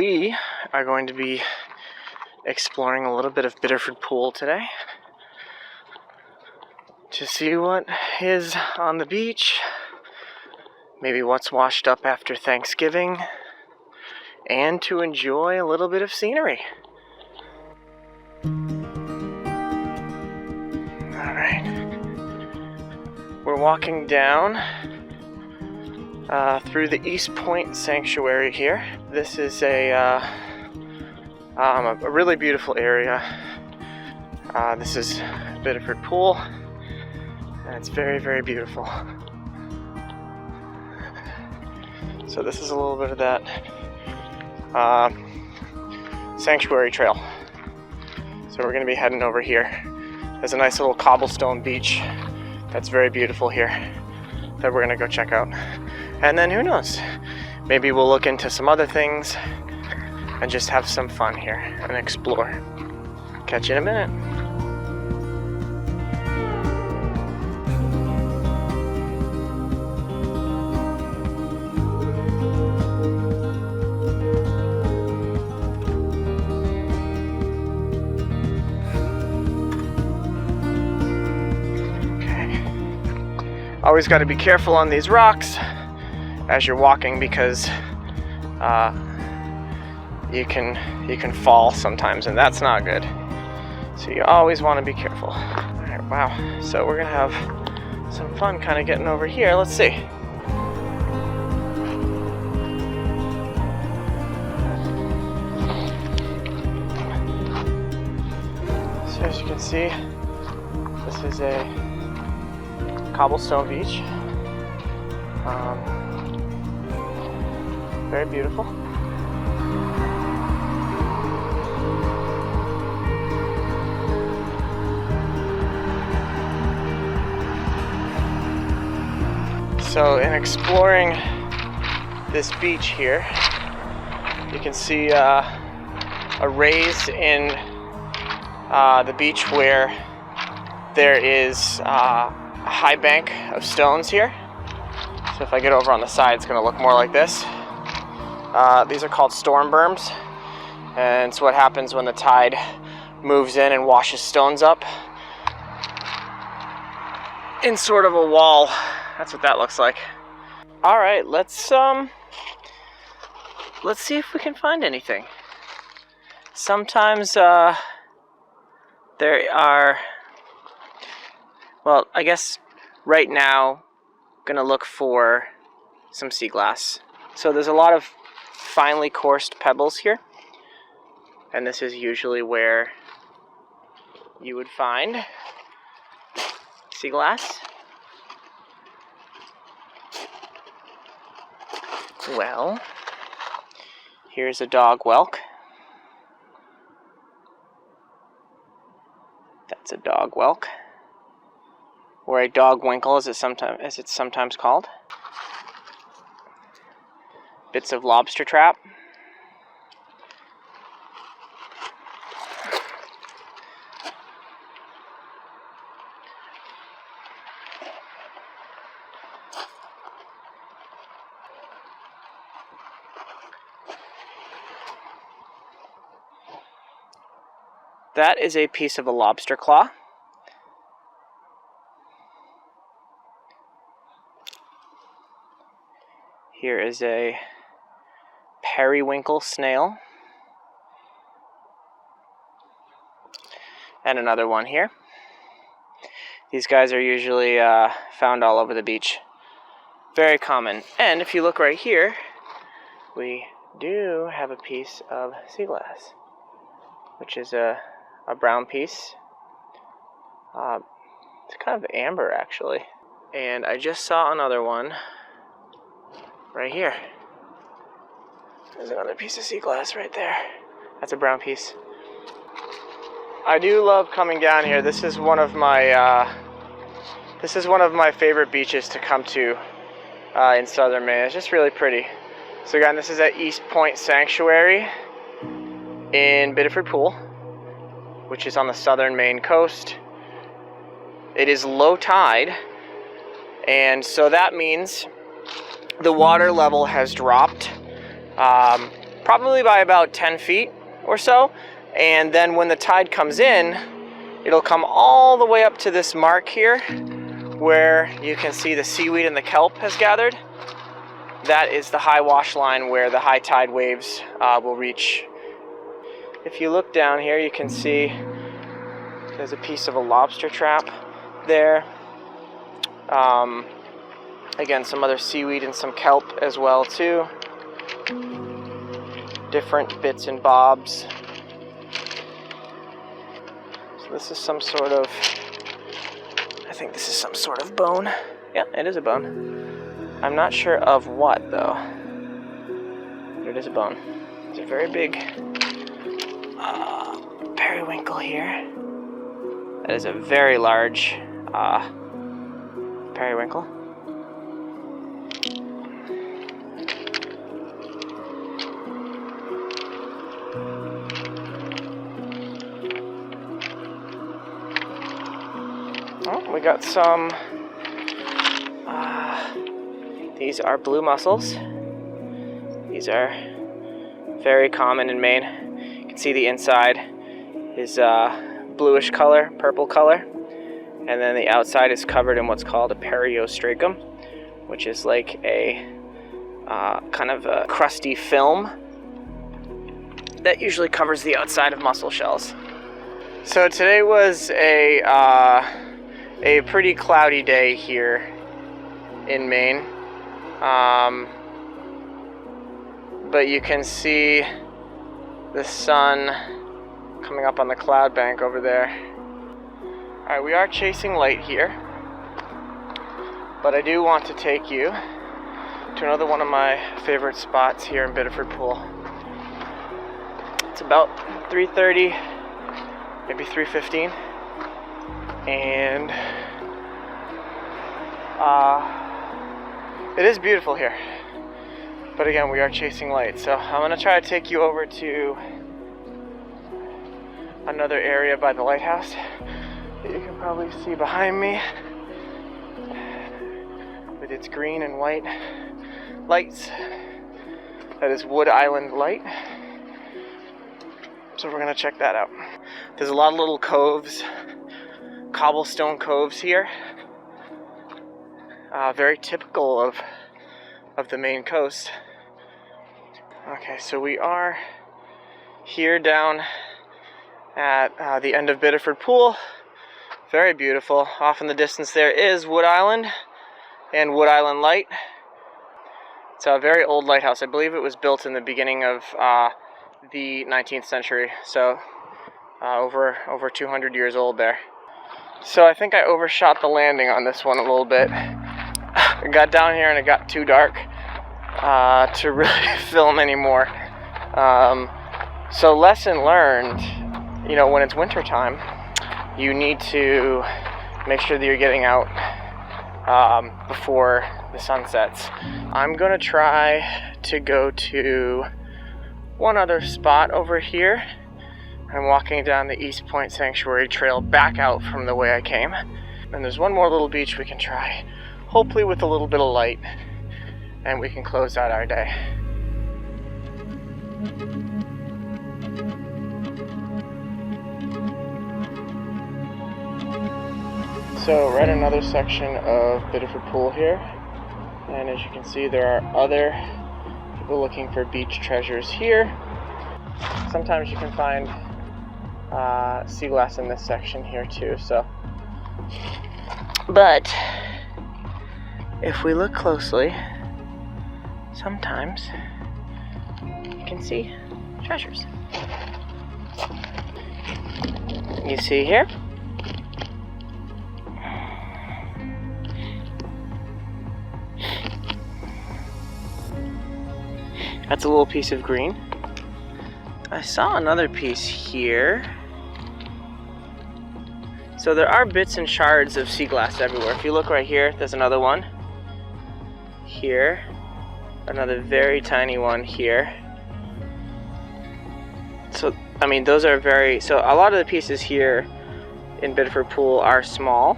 we are going to be exploring a little bit of Biddeford Pool today to see what is on the beach, maybe what's washed up after Thanksgiving, and to enjoy a little bit of scenery. Alright, we're walking down through the East Point Sanctuary here. This is a really beautiful area. This is Biddeford Pool, and it's very, very beautiful. So this is a little bit of that sanctuary trail. So we're going to be heading over here. There's a nice little cobblestone beach that's very beautiful here that we're going to go check out. And then who knows, maybe we'll look into some other things and just have some fun here and explore. Catch you in a minute. Okay. Always got to be careful on these rocks as you're walking, because you can fall sometimes, and that's not good. So you always want to be careful. Alright, wow. So we're gonna have some fun kind of getting over here. Let's see. So as you can see, this is a cobblestone beach. Very beautiful. So in exploring this beach here, you can see a raise in the beach where there is a high bank of stones here. So if I get over on the side, it's going to look more like this. These are called storm berms, and it's what happens when the tide moves in and washes stones up in sort of a wall. That's what that looks like. All right, let's see if we can find anything. Sometimes there are, well, I guess right now gonna look for some sea glass. So there's a lot of finely coursed pebbles here, and this is usually where you would find sea glass. Well, here's a dog whelk. That's a dog whelk, or a dog winkle as it's sometimes called. Bits of lobster trap. That is a piece of a lobster claw. Here is a periwinkle snail. And another one here. These guys are usually found all over the beach. Very common. And if you look right here, we do have a piece of sea glass, which is a brown piece. It's kind of amber, actually. And I just saw another one right here. There's another piece of sea glass right there. That's a brown piece. I do love coming down here. This is one of my favorite beaches to come to in southern Maine. It's just really pretty. So again, this is at East Point Sanctuary in Biddeford Pool, which is on the southern Maine coast. It is low tide, and so that means the water level has dropped probably by about 10 feet or so. And then when the tide comes in, it'll come all the way up to this mark here where you can see the seaweed and the kelp has gathered. That is the high wash line where the high tide waves will reach. If you look down here, you can see there's a piece of a lobster trap there. Again, some other seaweed and some kelp as well too. Different bits and bobs. So this is some sort of, I think this is some sort of bone. Yeah, it is a bone. I'm not sure of what though. But it is a bone. It's a very big periwinkle here. That is a very large periwinkle. Oh, we got some, these are blue mussels. These are very common in Maine. You can see the inside is bluish color, purple color, and then the outside is covered in what's called a periostracum, which is like a kind of a crusty film that usually covers the outside of mussel shells. So today was a pretty cloudy day here in Maine, but you can see the sun coming up on the cloud bank over there. Alright, we are chasing light here, but I do want to take you to another one of my favorite spots here in Biddeford Pool. It's about 3:30, maybe 3:15, and it is beautiful here. But again, we are chasing light, so I'm going to try to take you over to another area by the lighthouse that you can probably see behind me with its green and white lights. That is Wood Island Light. So we're going to check that out. There's a lot of little coves, cobblestone coves here. Very typical of the Maine coast. Okay, so we are here down at the end of Biddeford Pool. Very beautiful. Off in the distance there is Wood Island and Wood Island Light. It's a very old lighthouse. I believe it was built in the beginning of the 19th century, so over 200 years old there. So I think I overshot the landing on this one a little bit. I got down here and it got too dark to really film anymore. So lesson learned, you know, when it's winter time, you need to make sure that you're getting out before the sun sets. I'm gonna try to go to one other spot over here. I'm walking down the East Point Sanctuary Trail back out from the way I came. And there's one more little beach we can try, hopefully with a little bit of light, and we can close out our day. So we're at another section of Biddeford Pool here, and as you can see there are other people looking for beach treasures here. Sometimes you can find sea glass in this section here too, so. But if we look closely, sometimes you can see treasures. You see here? That's a little piece of green. I saw another piece here. So there are bits and shards of sea glass everywhere. If you look right here, there's another one. Here. Another very tiny one here. So, I mean, those are very... So a lot of the pieces here in Biddeford Pool are small.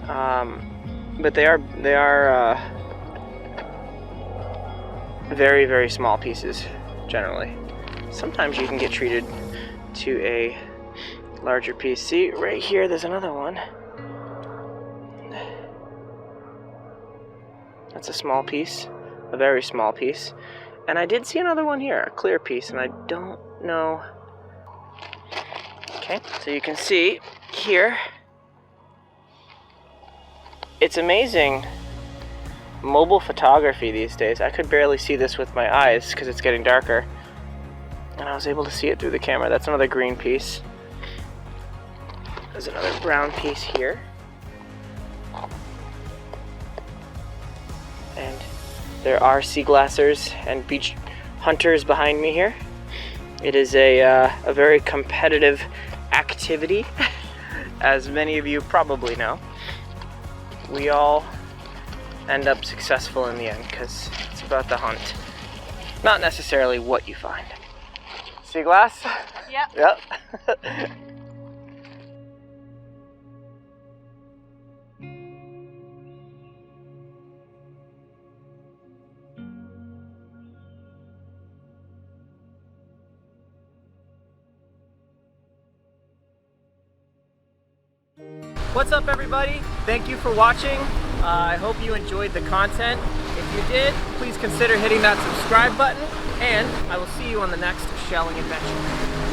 But they are very, very small pieces. generally. Sometimes you can get treated to a larger piece. See, right here, there's another one. That's a small piece, a very small piece. And I did see another one here, a clear piece, and I don't know. Okay, so you can see here, it's amazing mobile photography these days. I could barely see this with my eyes because it's getting darker. And I was able to see it through the camera. That's another green piece. There's another brown piece here. And there are sea glassers and beach hunters behind me here. It is a very competitive activity, as many of you probably know. We all end up successful in the end because it's about the hunt, not necessarily what you find. Sea glass? Yep. Yep. What's up, everybody? Thank you for watching. I hope you enjoyed the content. If you did, please consider hitting that subscribe button, and I will see you on the next shelling adventure.